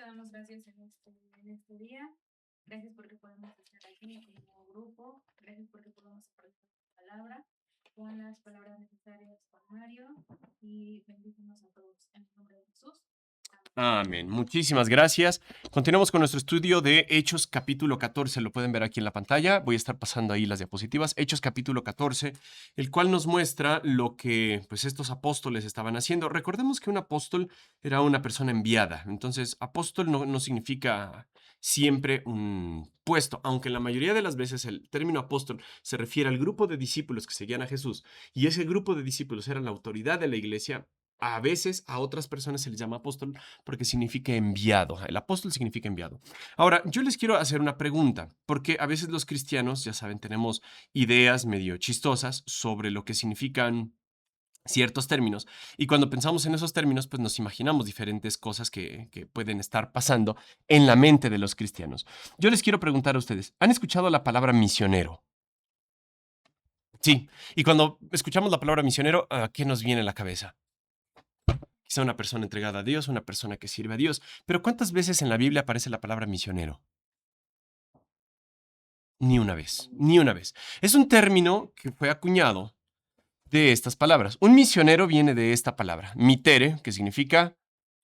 damos gracias en este día. Gracias porque podemos estar aquí como grupo. Gracias porque podemos aprender la palabra con las palabras necesarias con Mario. Y bendícenos a todos en el nombre de Jesús. Amén. Muchísimas gracias. Continuamos con nuestro estudio de Hechos capítulo 14. Lo pueden ver aquí en la pantalla. Voy a estar pasando ahí las diapositivas. Hechos capítulo 14, el cual nos muestra lo que pues estos apóstoles estaban haciendo. Recordemos que un apóstol era una persona enviada. Entonces, apóstol no significa siempre un puesto, aunque la mayoría de las veces el término apóstol se refiere al grupo de discípulos que seguían a Jesús y ese grupo de discípulos era la autoridad de la iglesia. A veces a otras personas se les llama apóstol porque significa enviado. El apóstol significa enviado. Ahora, yo les quiero hacer una pregunta, porque a veces los cristianos, ya saben, tenemos ideas medio chistosas sobre lo que significan ciertos términos. Y cuando pensamos en esos términos, pues nos imaginamos diferentes cosas que pueden estar pasando en la mente de los cristianos. Yo les quiero preguntar a ustedes, ¿han escuchado la palabra misionero? Sí. Y cuando escuchamos la palabra misionero, ¿a qué nos viene a la cabeza? Quizá una persona entregada a Dios, una persona que sirve a Dios. Pero ¿cuántas veces en la Biblia aparece la palabra misionero? Ni una vez, ni una vez. Es un término que fue acuñado de estas palabras. Un misionero viene de esta palabra, mitere, que significa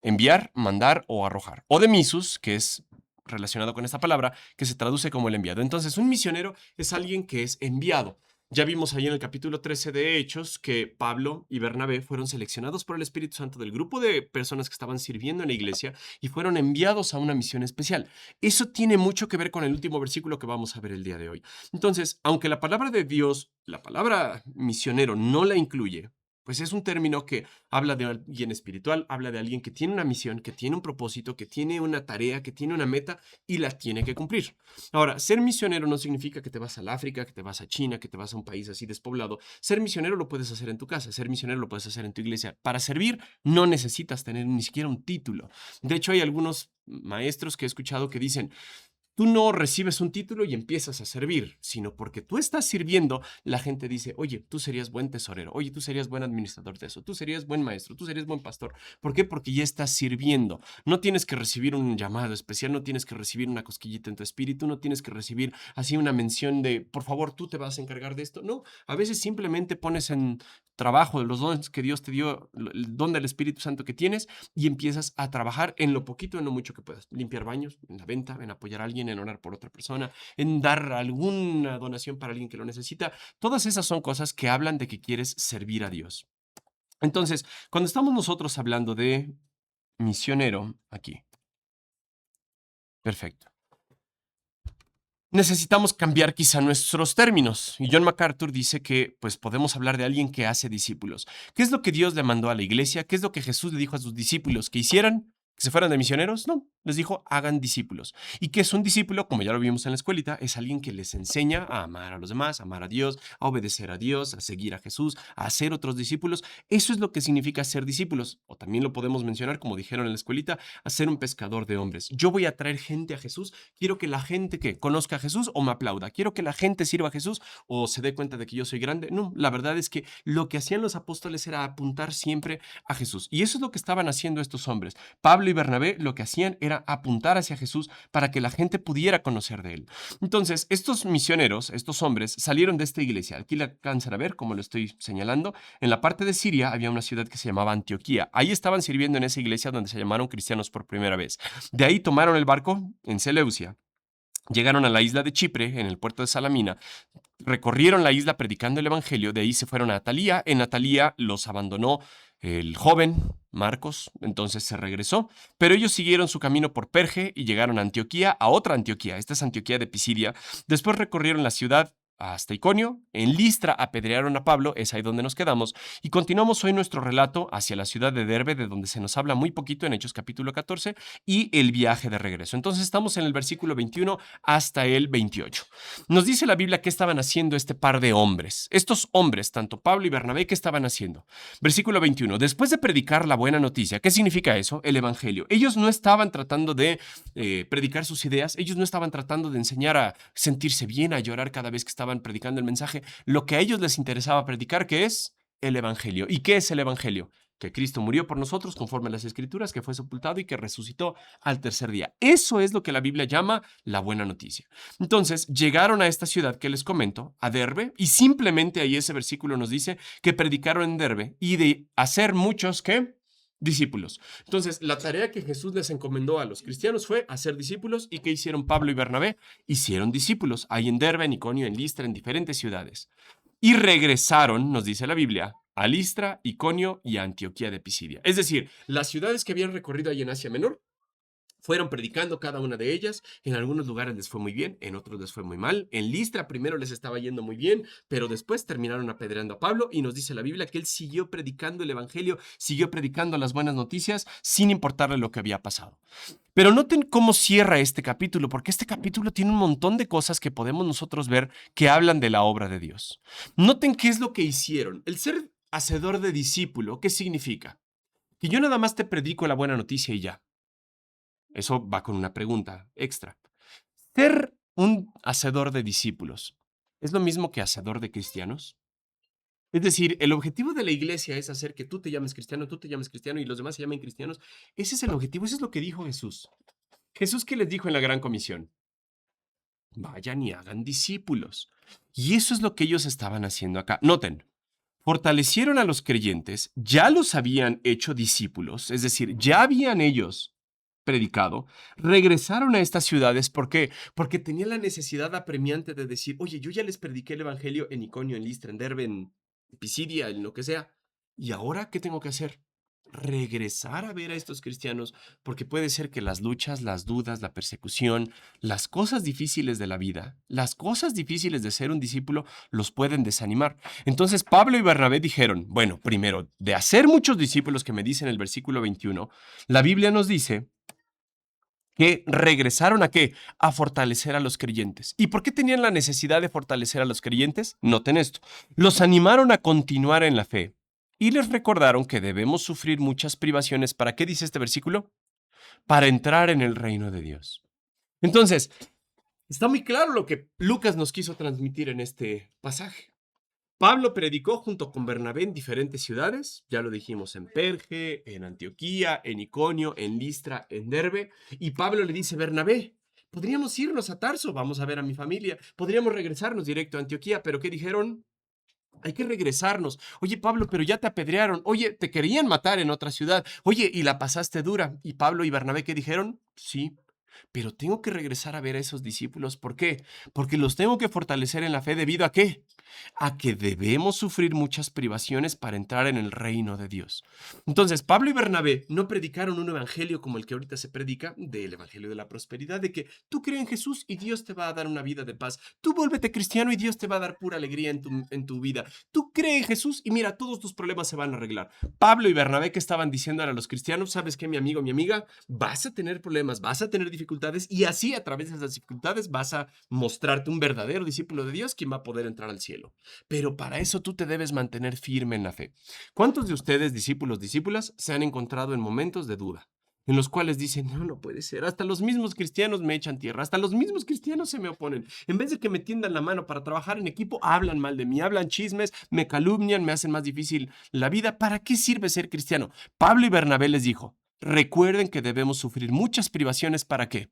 enviar, mandar o arrojar. O de misus, que es relacionado con esta palabra, que se traduce como el enviado. Entonces, un misionero es alguien que es enviado. Ya vimos ahí en el capítulo 13 de Hechos que Pablo y Bernabé fueron seleccionados por el Espíritu Santo del grupo de personas que estaban sirviendo en la iglesia y fueron enviados a una misión especial. Eso tiene mucho que ver con el último versículo que vamos a ver el día de hoy. Entonces, aunque la palabra de Dios, la palabra misionero no la incluye, pues es un término que habla de alguien espiritual, habla de alguien que tiene una misión, que tiene un propósito, que tiene una tarea, que tiene una meta y la tiene que cumplir. Ahora, ser misionero no significa que te vas al África, que te vas a China, que te vas a un país así despoblado. Ser misionero lo puedes hacer en tu casa, ser misionero lo puedes hacer en tu iglesia. Para servir no necesitas tener ni siquiera un título. De hecho, hay algunos maestros que he escuchado que dicen, tú no recibes un título y empiezas a servir, sino porque tú estás sirviendo, la gente dice, oye, tú serías buen tesorero, oye, tú serías buen administrador de eso, tú serías buen maestro, tú serías buen pastor. ¿Por qué? Porque ya estás sirviendo. No tienes que recibir un llamado especial, no tienes que recibir una cosquillita en tu espíritu, no tienes que recibir así una mención de, por favor, tú te vas a encargar de esto. No, a veces simplemente pones en trabajo de los dones que Dios te dio, el don del Espíritu Santo que tienes y empiezas a trabajar en lo poquito, en lo mucho que puedas. Limpiar baños, en la venta, en apoyar a alguien, en orar por otra persona, en dar alguna donación para alguien que lo necesita. Todas esas son cosas que hablan de que quieres servir a Dios. Entonces, cuando estamos nosotros hablando de misionero, aquí, perfecto. Necesitamos cambiar quizá nuestros términos. Y John MacArthur dice que pues podemos hablar de alguien que hace discípulos. ¿Qué es lo que Dios le mandó a la iglesia? ¿Qué es lo que Jesús le dijo a sus discípulos que hicieran? ¿Que se fueran de misioneros? No, les dijo, hagan discípulos. ¿Y qué es un discípulo? Como ya lo vimos en la escuelita, es alguien que les enseña a amar a los demás, a amar a Dios, a obedecer a Dios, a seguir a Jesús, a hacer otros discípulos. Eso es lo que significa ser discípulos. O también lo podemos mencionar, como dijeron en la escuelita, a ser un pescador de hombres. Yo voy a traer gente a Jesús. Quiero que la gente que conozca a Jesús o me aplauda. Quiero que la gente sirva a Jesús o se dé cuenta de que yo soy grande. No, la verdad es que lo que hacían los apóstoles era apuntar siempre a Jesús. Y eso es lo que estaban haciendo estos hombres. Pablo y Bernabé lo que hacían era apuntar hacia Jesús para que la gente pudiera conocer de él. Entonces, estos misioneros, estos hombres, salieron de esta iglesia. Aquí la alcanzan a ver, como lo estoy señalando. En la parte de Siria había una ciudad que se llamaba Antioquía. Ahí estaban sirviendo en esa iglesia donde se llamaron cristianos por primera vez. De ahí tomaron el barco en Seleucia. Llegaron a la isla de Chipre, en el puerto de Salamina, recorrieron la isla predicando el evangelio, de ahí se fueron a Atalía, en Atalía los abandonó el joven Marcos, entonces se regresó, pero ellos siguieron su camino por Perge y llegaron a Antioquía, a otra Antioquía, esta es Antioquía de Pisidia, después recorrieron la ciudad hasta Iconio, en Listra apedrearon a Pablo, es ahí donde nos quedamos, y continuamos hoy nuestro relato hacia la ciudad de Derbe, de donde se nos habla muy poquito en Hechos capítulo 14, y el viaje de regreso. Entonces estamos en el versículo 21 hasta el 28. Nos dice la Biblia qué estaban haciendo este par de hombres. Estos hombres, tanto Pablo y Bernabé, ¿qué estaban haciendo? Versículo 21. Después de predicar la buena noticia, ¿qué significa eso? El evangelio. Ellos no estaban tratando de predicar sus ideas, ellos no estaban tratando de enseñar a sentirse bien, a llorar cada vez que estaban predicando el mensaje. Lo que a ellos les interesaba predicar, ¿qué es? El evangelio. ¿Y qué es el evangelio? que Cristo murió por nosotros conforme a las Escrituras, que fue sepultado y que resucitó al tercer día. Eso es lo que la Biblia llama la buena noticia. Entonces, llegaron a esta ciudad que les comento, a Derbe, y simplemente ahí ese versículo nos dice que predicaron en Derbe y de hacer muchos, ¿qué? Discípulos. Entonces, la tarea que Jesús les encomendó a los cristianos fue hacer discípulos. ¿Y qué hicieron Pablo y Bernabé? Hicieron discípulos ahí en Derbe, en Iconio, en Listra, en diferentes ciudades. Y regresaron, nos dice la Biblia, a Listra, Iconio y a Antioquía de Pisidia. Es decir, las ciudades que habían recorrido ahí en Asia Menor fueron predicando cada una de ellas. En algunos lugares les fue muy bien, en otros les fue muy mal. En Listra primero les estaba yendo muy bien, pero después terminaron apedreando a Pablo y nos dice la Biblia que él siguió predicando el evangelio, siguió predicando las buenas noticias sin importarle lo que había pasado. Pero noten cómo cierra este capítulo, porque este capítulo tiene un montón de cosas que podemos nosotros ver que hablan de la obra de Dios. Noten qué es lo que hicieron. El ser hacedor de discípulo, ¿qué significa? Que yo nada más te predico la buena noticia y ya. Eso va con una pregunta extra. ¿Ser un hacedor de discípulos es lo mismo que hacedor de cristianos? Es decir, el objetivo de la iglesia es hacer que tú te llames cristiano y los demás se llamen cristianos. Ese es el objetivo, eso es lo que dijo Jesús. Jesús, ¿qué les dijo en la Gran Comisión? Vayan y hagan discípulos. Y eso es lo que ellos estaban haciendo acá. Noten, fortalecieron a los creyentes, ya los habían hecho discípulos, es decir, ya habían ellos predicado, regresaron a estas ciudades. ¿Por qué? Porque tenían la necesidad apremiante de decir, oye, yo ya les prediqué el evangelio en Iconio, en Listra, en Derbe, en Pisidia, en lo que sea. ¿Y ahora qué tengo que hacer? Regresar a ver a estos cristianos, porque puede ser que las luchas, las dudas, la persecución, las cosas difíciles de la vida, las cosas difíciles de ser un discípulo, los pueden desanimar. Entonces Pablo y Bernabé dijeron, bueno, primero, de hacer muchos discípulos que me dice en el versículo 21, la Biblia nos dice que regresaron ¿a qué? A fortalecer a los creyentes. ¿Y por qué tenían la necesidad de fortalecer a los creyentes? Noten esto. Los animaron a continuar en la fe y les recordaron que debemos sufrir muchas privaciones. ¿Para qué dice este versículo? Para entrar en el reino de Dios. Entonces, está muy claro lo que Lucas nos quiso transmitir en este pasaje. Pablo predicó junto con Bernabé en diferentes ciudades, ya lo dijimos, en Perge, en Antioquía, en Iconio, en Listra, en Derbe, y Pablo le dice, Bernabé, podríamos irnos a Tarso, vamos a ver a mi familia, podríamos regresarnos directo a Antioquía, pero ¿qué dijeron? Hay que regresarnos. Oye, Pablo, pero ya te apedrearon. Oye, te querían matar en otra ciudad. Oye, y la pasaste dura. ¿Y Pablo y Bernabé qué dijeron? Sí, pero tengo que regresar a ver a esos discípulos. ¿Por qué? Porque los tengo que fortalecer en la fe debido a qué? A que debemos sufrir muchas privaciones para entrar en el reino de Dios. Entonces, Pablo y Bernabé no predicaron un evangelio como el que ahorita se predica, del evangelio de la prosperidad, de que tú crees en Jesús y Dios te va a dar una vida de paz. Tú vuélvete cristiano y Dios te va a dar pura alegría en tu vida. Tú crees en Jesús y mira, todos tus problemas se van a arreglar. Pablo y Bernabé que estaban diciendo a los cristianos, ¿sabes qué, mi amigo, mi amiga? Vas a tener problemas, vas a tener dificultades y así a través de esas dificultades vas a mostrarte un verdadero discípulo de Dios quien va a poder entrar al cielo. Pero para eso tú te debes mantener firme en la fe. ¿Cuántos de ustedes, discípulos, discípulas, se han encontrado en momentos de duda? En los cuales dicen, no, no puede ser, hasta los mismos cristianos me echan tierra, hasta los mismos cristianos se me oponen. En vez de que me tiendan la mano para trabajar en equipo, hablan mal de mí, hablan chismes, me calumnian, me hacen más difícil la vida. ¿Para qué sirve ser cristiano? Pablo y Bernabé les dijo, recuerden que debemos sufrir muchas privaciones. ¿Para qué?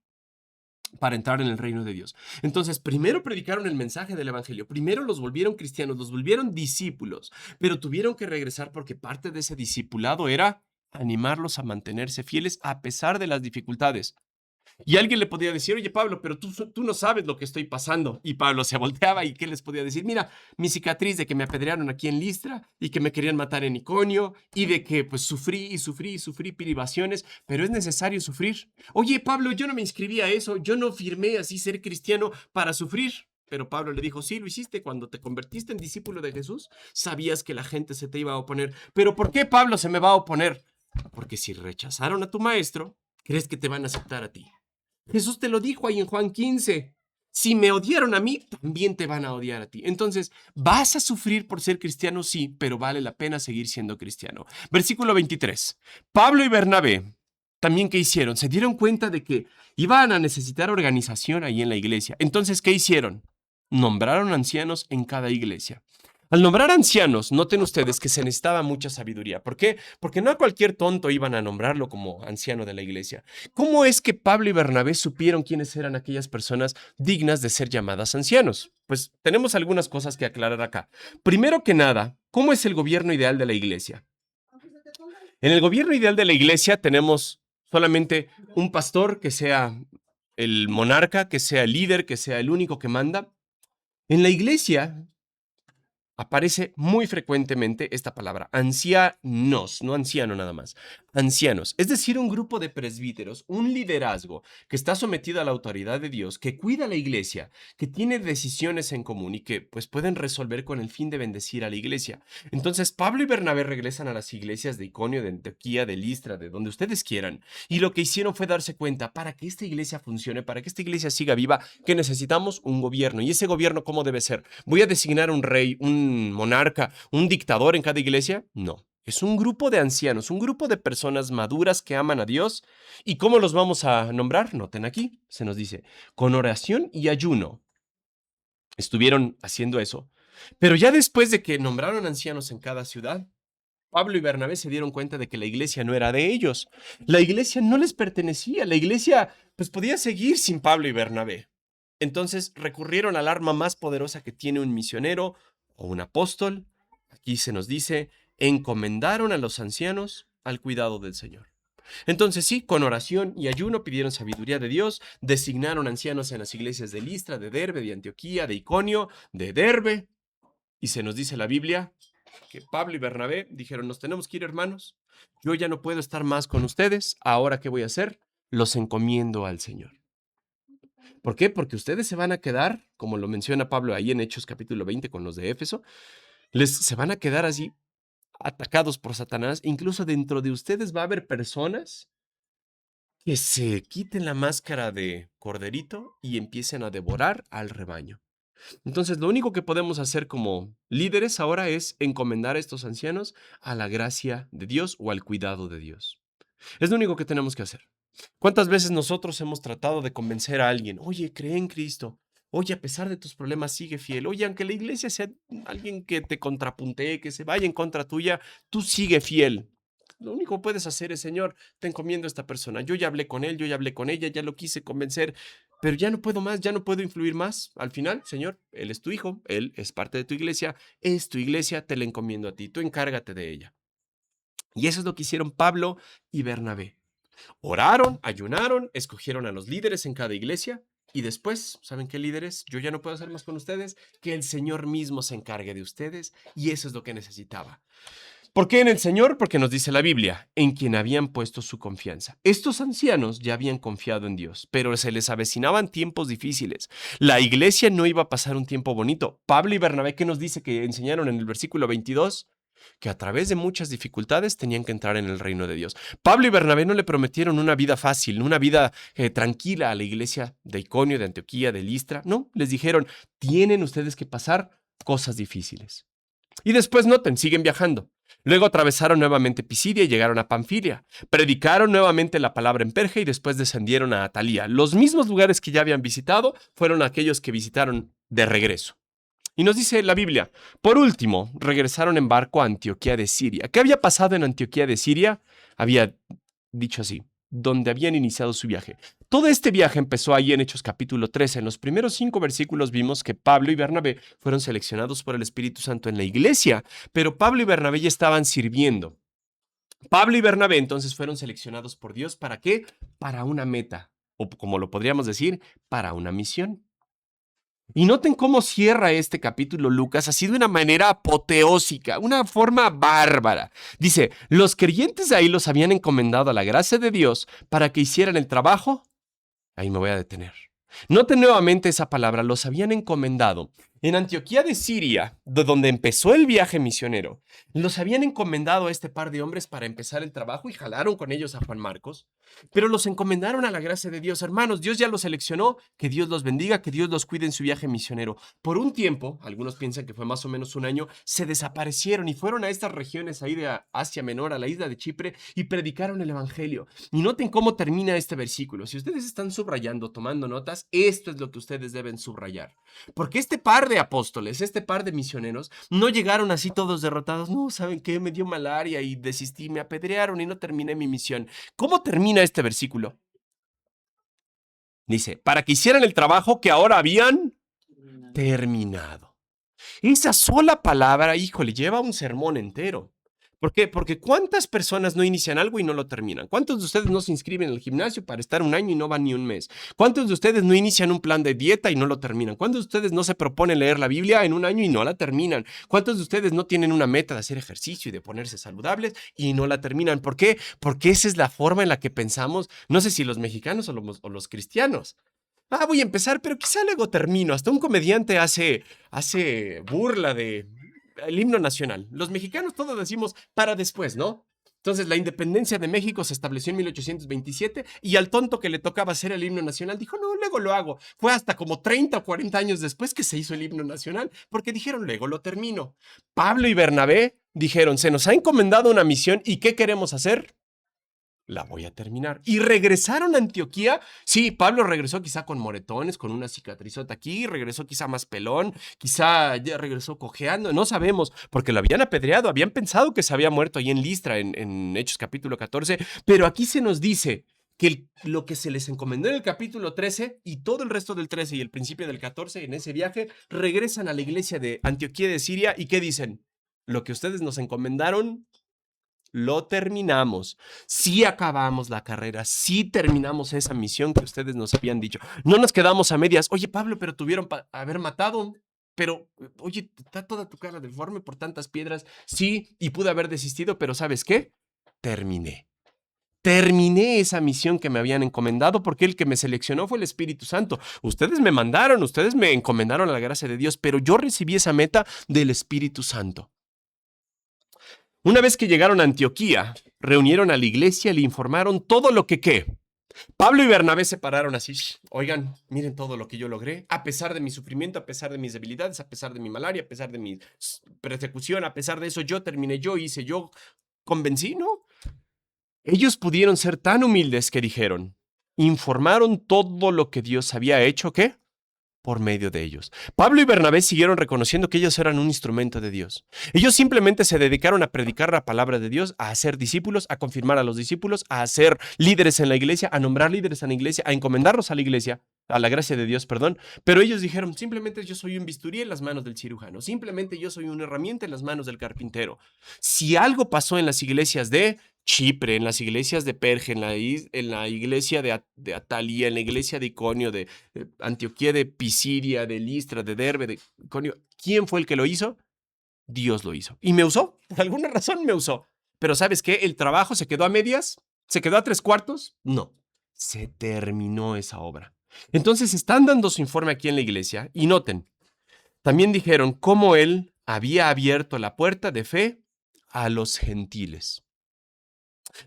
Para entrar en el reino de Dios. Entonces, primero predicaron el mensaje del evangelio, primero los volvieron cristianos, los volvieron discípulos, pero tuvieron que regresar porque parte de ese discipulado era animarlos a mantenerse fieles a pesar de las dificultades. Y alguien le podía decir, oye Pablo, pero tú no sabes lo que estoy pasando. Y Pablo se volteaba y ¿qué les podía decir? Mira, mi cicatriz de que me apedrearon aquí en Listra y que me querían matar en Iconio y de que pues sufrí privaciones, pero es necesario sufrir. Oye Pablo, yo no me inscribí a eso, yo no firmé así ser cristiano para sufrir. Pero Pablo le dijo, sí, lo hiciste cuando te convertiste en discípulo de Jesús. Sabías que la gente se te iba a oponer. ¿Pero por qué Pablo se me va a oponer? Porque si rechazaron a tu maestro, ¿crees que te van a aceptar a ti? Jesús te lo dijo ahí en Juan 15. Si me odiaron a mí, también te van a odiar a ti. Entonces, ¿vas a sufrir por ser cristiano? Sí, pero vale la pena seguir siendo cristiano. Versículo 23. Pablo y Bernabé, también ¿qué hicieron? Se dieron cuenta de que iban a necesitar organización ahí en la iglesia. Entonces, ¿qué hicieron? Nombraron ancianos en cada iglesia. Al nombrar ancianos, noten ustedes que se necesitaba mucha sabiduría. ¿Por qué? Porque no a cualquier tonto iban a nombrarlo como anciano de la iglesia. ¿Cómo es que Pablo y Bernabé supieron quiénes eran aquellas personas dignas de ser llamadas ancianos? Pues tenemos algunas cosas que aclarar acá. Primero que nada, ¿cómo es el gobierno ideal de la iglesia? En el gobierno ideal de la iglesia tenemos solamente un pastor que sea el monarca, que sea el líder, que sea el único que manda. En la iglesia aparece muy frecuentemente esta palabra, ancianos, no anciano nada más, ancianos, es decir, un grupo de presbíteros, un liderazgo que está sometido a la autoridad de Dios, que cuida la iglesia, que tiene decisiones en común y que pues pueden resolver con el fin de bendecir a la iglesia. Entonces Pablo y Bernabé regresan a las iglesias de Iconio, de Antioquía, de Listra, de donde ustedes quieran, y lo que hicieron fue darse cuenta, para que esta iglesia funcione, para que esta iglesia siga viva, que necesitamos un gobierno. ¿Y ese gobierno cómo debe ser? ¿Voy a designar un rey, un monarca, un dictador en cada iglesia? No. Es un grupo de ancianos, un grupo de personas maduras que aman a Dios. ¿Y cómo los vamos a nombrar? Noten aquí, se nos dice, con oración y ayuno. Estuvieron haciendo eso. Pero ya después de que nombraron ancianos en cada ciudad, Pablo y Bernabé se dieron cuenta de que la iglesia no era de ellos. La iglesia no les pertenecía. La iglesia pues podía seguir sin Pablo y Bernabé. Entonces recurrieron al arma más poderosa que tiene un misionero o un apóstol. Aquí se nos dice, encomendaron a los ancianos al cuidado del Señor. Entonces sí, con oración y ayuno pidieron sabiduría de Dios, designaron ancianos en las iglesias de Listra, de Derbe, de Antioquía, de Iconio, de Derbe. Y se nos dice la Biblia que Pablo y Bernabé dijeron, nos tenemos que ir, hermanos. Yo ya no puedo estar más con ustedes. ¿Ahora qué voy a hacer? Los encomiendo al Señor. ¿Por qué? Porque ustedes se van a quedar, como lo menciona Pablo ahí en Hechos capítulo 20 con los de Éfeso, se van a quedar así atacados por Satanás. Incluso dentro de ustedes va a haber personas que se quiten la máscara de corderito y empiecen a devorar al rebaño. Entonces, lo único que podemos hacer como líderes ahora es encomendar a estos ancianos a la gracia de Dios o al cuidado de Dios. Es lo único que tenemos que hacer. ¿Cuántas veces nosotros hemos tratado de convencer a alguien? Oye, cree en Cristo. Oye, a pesar de tus problemas, sigue fiel. Oye, aunque la iglesia sea alguien que te contrapuntee, que se vaya en contra tuya, tú sigue fiel. Lo único que puedes hacer es, Señor, te encomiendo a esta persona. Yo ya hablé con él, yo ya hablé con ella, ya lo quise convencer, pero ya no puedo más, ya no puedo influir más. Al final, Señor, él es tu hijo, él es parte de tu iglesia, es tu iglesia, te la encomiendo a ti, tú encárgate de ella. Y eso es lo que hicieron Pablo y Bernabé. Oraron, ayunaron, escogieron a los líderes en cada iglesia y después, ¿saben qué líderes? Yo ya no puedo hacer más con ustedes, que el Señor mismo se encargue de ustedes y eso es lo que necesitaba. ¿Por qué en el Señor? Porque nos dice la Biblia, en quien habían puesto su confianza. Estos ancianos ya habían confiado en Dios, pero se les avecinaban tiempos difíciles. La iglesia no iba a pasar un tiempo bonito. Pablo y Bernabé, ¿qué nos dice que enseñaron en el versículo 22? Que a través de muchas dificultades tenían que entrar en el reino de Dios. Pablo y Bernabé no le prometieron una vida fácil, una vida tranquila a la iglesia de Iconio, de Antioquía, de Listra. No, les dijeron, tienen ustedes que pasar cosas difíciles. Y después, noten, siguen viajando. Luego atravesaron nuevamente Pisidia y llegaron a Panfilia. Predicaron nuevamente la palabra en Perge y después descendieron a Atalía. Los mismos lugares que ya habían visitado fueron aquellos que visitaron de regreso. Y nos dice la Biblia, por último, regresaron en barco a Antioquía de Siria. ¿Qué había pasado en Antioquía de Siria? Había dicho así, donde habían iniciado su viaje. Todo este viaje empezó ahí en Hechos capítulo 13. En los primeros 5 versículos vimos que Pablo y Bernabé fueron seleccionados por el Espíritu Santo en la iglesia, pero Pablo y Bernabé ya estaban sirviendo. Pablo y Bernabé entonces fueron seleccionados por Dios, ¿para qué? Para una meta, o como lo podríamos decir, para una misión. Y noten cómo cierra este capítulo Lucas así de una manera apoteósica, una forma bárbara. Dice, los creyentes ahí los habían encomendado a la gracia de Dios para que hicieran el trabajo. Ahí me voy a detener. Noten nuevamente esa palabra, los habían encomendado. En Antioquía de Siria, de donde empezó el viaje misionero, los habían encomendado a este par de hombres para empezar el trabajo y jalaron con ellos a Juan Marcos, pero los encomendaron a la gracia de Dios. Hermanos, Dios ya los seleccionó, que Dios los bendiga, que Dios los cuide en su viaje misionero. Por un tiempo, algunos piensan que fue más o menos un año, se desaparecieron y fueron a estas regiones ahí de Asia Menor, a la isla de Chipre, y predicaron el evangelio. Y noten cómo termina este versículo. Si ustedes están subrayando, tomando notas, esto es lo que ustedes deben subrayar. Porque este par de apóstoles, este par de misioneros, no llegaron así todos derrotados. No, ¿saben qué? Me dio malaria y desistí, me apedrearon y no terminé mi misión. ¿Cómo termina este versículo? Dice, para que hicieran el trabajo que ahora habían terminado. Esa sola palabra, híjole, lleva un sermón entero. ¿Por qué? Porque ¿cuántas personas no inician algo y no lo terminan? ¿Cuántos de ustedes no se inscriben en el gimnasio para estar un año y no van ni un mes? ¿Cuántos de ustedes no inician un plan de dieta y no lo terminan? ¿Cuántos de ustedes no se proponen leer la Biblia en un año y no la terminan? ¿Cuántos de ustedes no tienen una meta de hacer ejercicio y de ponerse saludables y no la terminan? ¿Por qué? Porque esa es la forma en la que pensamos, no sé si los mexicanos o los cristianos. Voy a empezar, pero quizá luego termino. Hasta un comediante hace burla de el himno nacional. Los mexicanos todos decimos para después, ¿no? Entonces, la independencia de México se estableció en 1827 y al tonto que le tocaba hacer el himno nacional dijo, no, luego lo hago. Fue hasta como 30 o 40 años después que se hizo el himno nacional, porque dijeron, luego lo termino. Pablo y Bernabé dijeron, se nos ha encomendado una misión y ¿qué queremos hacer? La voy a terminar. Y regresaron a Antioquía. Sí, Pablo regresó quizá con moretones, con una cicatrizota aquí, regresó quizá más pelón, quizá ya regresó cojeando, no sabemos, porque lo habían apedreado, habían pensado que se había muerto ahí en Listra, en Hechos capítulo 14, pero aquí se nos dice que lo que se les encomendó en el capítulo 13 y todo el resto del 13 y el principio del 14 en ese viaje, regresan a la iglesia de Antioquía de Siria y ¿qué dicen? Lo que ustedes nos encomendaron lo terminamos, sí acabamos la carrera, sí terminamos esa misión que ustedes nos habían dicho. No nos quedamos a medias. Oye, Pablo, pero tuvieron haber matado. Pero, oye, está toda tu cara deforme por tantas piedras. Sí, y pude haber desistido, pero ¿sabes qué? Terminé. Terminé esa misión que me habían encomendado porque el que me seleccionó fue el Espíritu Santo. Ustedes me mandaron, ustedes me encomendaron a la gracia de Dios, pero yo recibí esa meta del Espíritu Santo. Una vez que llegaron a Antioquía, reunieron a la iglesia y le informaron todo lo que ¿qué? Pablo y Bernabé se pararon así, oigan, miren todo lo que yo logré, a pesar de mi sufrimiento, a pesar de mis debilidades, a pesar de mi malaria, a pesar de mi persecución, a pesar de eso yo terminé, yo hice, yo convencí, ¿no? Ellos pudieron ser tan humildes que dijeron, informaron todo lo que Dios había hecho, ¿qué? Por medio de ellos. Pablo y Bernabé siguieron reconociendo que ellos eran un instrumento de Dios. Ellos simplemente se dedicaron a predicar la palabra de Dios, a hacer discípulos, a confirmar a los discípulos, a hacer líderes en la iglesia, a nombrar líderes en la iglesia, a encomendarlos a la iglesia, a la gracia de Dios, perdón. Pero ellos dijeron, simplemente yo soy un bisturí en las manos del cirujano, simplemente yo soy una herramienta en las manos del carpintero. Si algo pasó en las iglesias de Chipre, en las iglesias de Perge, en la iglesia de Atalia, en la iglesia de Iconio, de Antioquía, de Pisidia, de Listra, de Derbe, de Iconio. ¿Quién fue el que lo hizo? Dios lo hizo. ¿Y me usó? Por alguna razón me usó. Pero ¿sabes qué? ¿El trabajo se quedó a medias? ¿Se quedó a 3/4? No. Se terminó esa obra. Entonces están dando su informe aquí en la iglesia y noten, también dijeron cómo él había abierto la puerta de fe a los gentiles.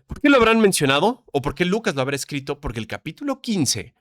¿Por qué lo habrán mencionado? ¿O por qué Lucas lo habrá escrito? Porque el capítulo 15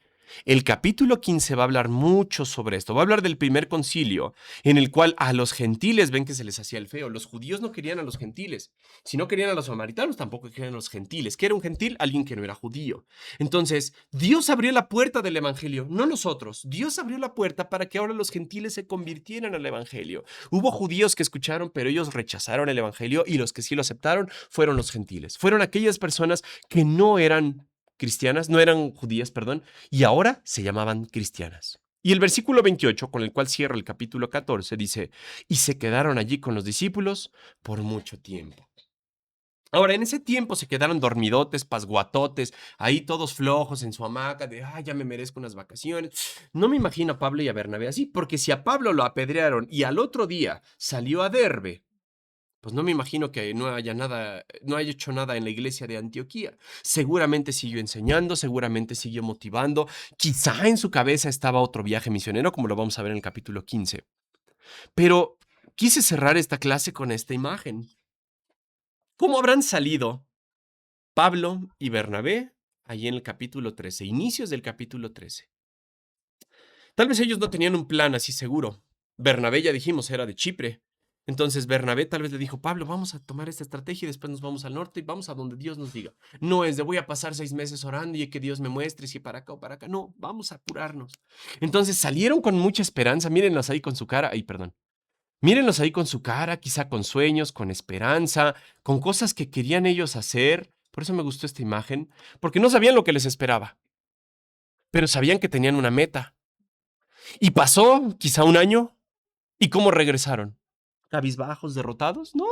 va a hablar mucho sobre esto. Va a hablar del primer concilio, en el cual a los gentiles ven que se les hacía el feo. Los judíos no querían a los gentiles. Si no querían a los samaritanos, tampoco querían a los gentiles. ¿Qué era un gentil? Alguien que no era judío. Entonces, Dios abrió la puerta del evangelio, no nosotros. Dios abrió la puerta para que ahora los gentiles se convirtieran al evangelio. Hubo judíos que escucharon, pero ellos rechazaron el evangelio y los que sí lo aceptaron fueron los gentiles. Fueron aquellas personas que no eran cristianas, no eran judías, perdón, y ahora se llamaban cristianas. Y el versículo 28, con el cual cierra el capítulo 14, dice, y se quedaron allí con los discípulos por mucho tiempo. Ahora, en ese tiempo se quedaron dormidotes, pasguatotes, ahí todos flojos en su hamaca, de, ya me merezco unas vacaciones. No me imagino a Pablo y a Bernabé así, porque si a Pablo lo apedrearon y al otro día salió a Derbe, pues no me imagino que no haya hecho nada en la iglesia de Antioquía. Seguramente siguió enseñando, seguramente siguió motivando. Quizá en su cabeza estaba otro viaje misionero, como lo vamos a ver en el capítulo 15. Pero quise cerrar esta clase con esta imagen. ¿Cómo habrán salido Pablo y Bernabé allí en el capítulo 13, inicios del capítulo 13? Tal vez ellos no tenían un plan así seguro. Bernabé, ya dijimos, era de Chipre. Entonces Bernabé tal vez le dijo, Pablo, vamos a tomar esta estrategia y después nos vamos al norte y vamos a donde Dios nos diga. No es de voy a pasar 6 meses orando y que Dios me muestre si para acá o para acá. No, vamos a apurarnos. Entonces salieron con mucha esperanza. Mírenlos ahí con su cara. Ay, perdón. Mírenlos ahí con su cara, quizá con sueños, con esperanza, con cosas que querían ellos hacer. Por eso me gustó esta imagen, porque no sabían lo que les esperaba, pero sabían que tenían una meta. Y pasó quizá un año. ¿Y cómo regresaron? ¿Cabizbajos, derrotados? No,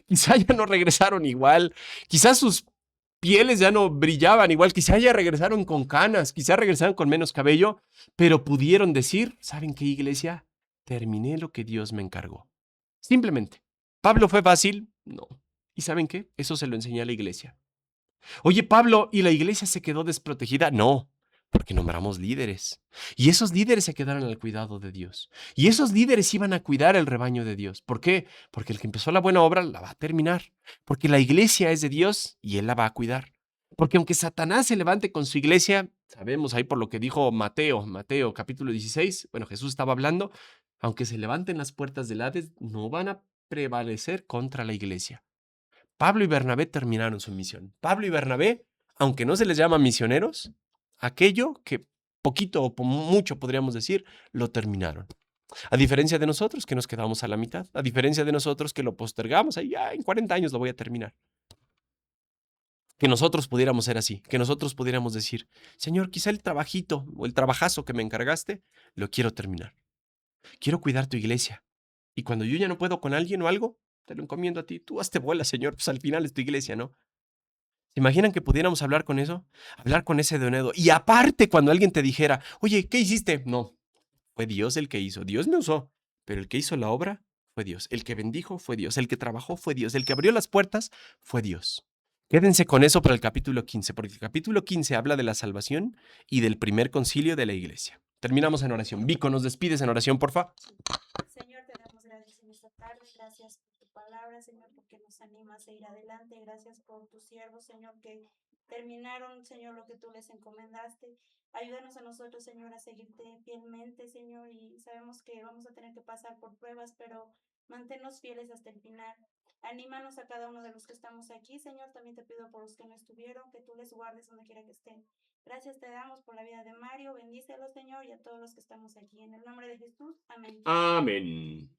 quizá ya no regresaron igual. Quizá sus pieles ya no brillaban igual. Quizá ya regresaron con canas, quizá regresaron con menos cabello, pero pudieron decir, ¿saben qué, iglesia? Terminé lo que Dios me encargó. Simplemente. ¿Pablo fue fácil? No. ¿Y saben qué? Eso se lo enseñé a la iglesia. Oye, Pablo, ¿y la iglesia se quedó desprotegida? No, porque nombramos líderes. Y esos líderes se quedaron al cuidado de Dios. Y esos líderes iban a cuidar el rebaño de Dios. ¿Por qué? Porque el que empezó la buena obra la va a terminar. Porque la iglesia es de Dios y Él la va a cuidar. Porque aunque Satanás se levante con su iglesia, sabemos ahí por lo que dijo Mateo capítulo 16, bueno, Jesús estaba hablando, aunque se levanten las puertas del Hades, no van a prevalecer contra la iglesia. Pablo y Bernabé terminaron su misión. Pablo y Bernabé, aunque no se les llama misioneros, aquello que poquito o mucho podríamos decir, lo terminaron. A diferencia de nosotros que nos quedamos a la mitad, a diferencia de nosotros que lo postergamos, ahí ya en 40 años lo voy a terminar. Que nosotros pudiéramos ser así, que nosotros pudiéramos decir, Señor, quizá el trabajito o el trabajazo que me encargaste, lo quiero terminar. Quiero cuidar tu iglesia. Y cuando yo ya no puedo con alguien o algo, te lo encomiendo a ti. Tú hazte bola, Señor, pues al final es tu iglesia, ¿no? ¿Se imaginan que pudiéramos hablar con eso? Hablar con ese denuedo. Y aparte, cuando alguien te dijera, oye, ¿qué hiciste? No, fue Dios el que hizo. Dios me usó, pero el que hizo la obra fue Dios. El que bendijo fue Dios. El que trabajó fue Dios. El que abrió las puertas fue Dios. Quédense con eso para el capítulo 15, porque el capítulo 15 habla de la salvación y del primer concilio de la iglesia. Terminamos en oración. Vico, nos despides en oración, porfa. Señor, te damos gracias en esta tarde, gracias por tu palabra, Señor, porque nos animas a ir adelante, gracias por tus siervos, Señor, que terminaron, Señor, lo que tú les encomendaste. Ayúdanos a nosotros, Señor, a seguirte fielmente, Señor, y sabemos que vamos a tener que pasar por pruebas, pero manténnos fieles hasta el final. Anímanos a cada uno de los que estamos aquí, Señor, también te pido por los que no estuvieron, que tú les guardes donde quiera que estén. Gracias te damos por la vida de Mario, bendícelo, Señor, y a todos los que estamos aquí. En el nombre de Jesús, amén. Amén.